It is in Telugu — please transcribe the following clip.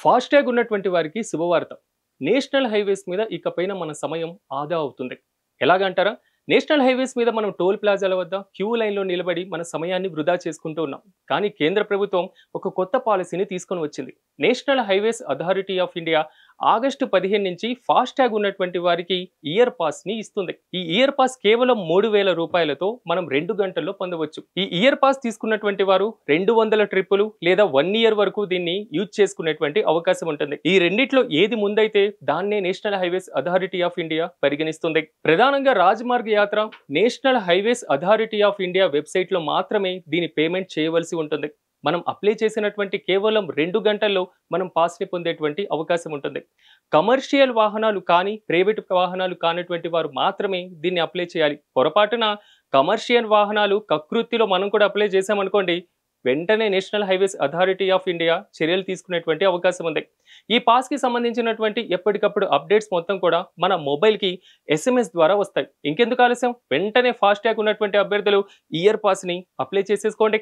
ఫాస్టాగ్ ఉన్నటువంటి వారికి శుభవార్త. నేషనల్ హైవేస్ మీద ఇకపైన మన సమయం ఆదా అవుతుంది. ఎలాగంటారా? నేషనల్ హైవేస్ మీద మనం టోల్ ప్లాజాల వద్ద క్యూ లైన్‌లో నిలబడి మన సమయాన్ని వృధా చేసుకుంటూ ఉన్నాం. కానీ కేంద్ర ప్రభుత్వం ఒక కొత్త పాలసీని తీసుకొని వచ్చింది. National highways authority of India August 15 నుంచి ఫాస్టాగ్ ఉన్నటువంటి వారికి ఇయర్ పాస్‌ని ఇస్తుంది. ఈ ఇయర్ పాస్ కేవలం 3000 రూపాయలతో మనం 2 గంటల్లో పొందవచ్చు. ఈ ఇయర్ పాస్ తీసుకున్నటువంటి వారు 200 ట్రిప్పులు లేదా 1 ఇయర్ వరకు దీన్ని యూజ్ చేసుకునేటువంటి అవకాశం ఉంటుంది. ఈ రెండిట్లో ఏది ముందైతే దాన్నే national highways authority of India పరిగణిస్తుంది. ప్రధానంగా రాజమార్గ యాత్ర national highways authority of India వెబ్సైట్లో మాత్రమే దీని పేమెంట్ చేయవలసి ఉంటుంది. మనం అప్లై చేసినటువంటి కేవలం 2 గంటల్లో మనం పాస్ని పొందేటువంటి అవకాశం ఉంటుంది. కమర్షియల్ వాహనాలు కానీ ప్రైవేట్ వాహనాలు కానటువంటి వారు మాత్రమే దీన్ని అప్లై చేయాలి. పొరపాటున కమర్షియల్ వాహనాలు కకృతిలో మనం కూడా అప్లై చేసామనుకోండి, వెంటనే national highways authority of India చర్యలు తీసుకునేటువంటి అవకాశం ఉంది. ఈ పాస్కి సంబంధించినటువంటి ఎప్పటికప్పుడు అప్డేట్స్ మొత్తం కూడా మన మొబైల్కి SMS ద్వారా వస్తాయి. ఇంకెందుకు ఆలస్యం? వెంటనే ఫాస్టాగ్ ఉన్నటువంటి అభ్యర్థులు ఇయర్ పాస్ని అప్లై చేసేసుకోండి.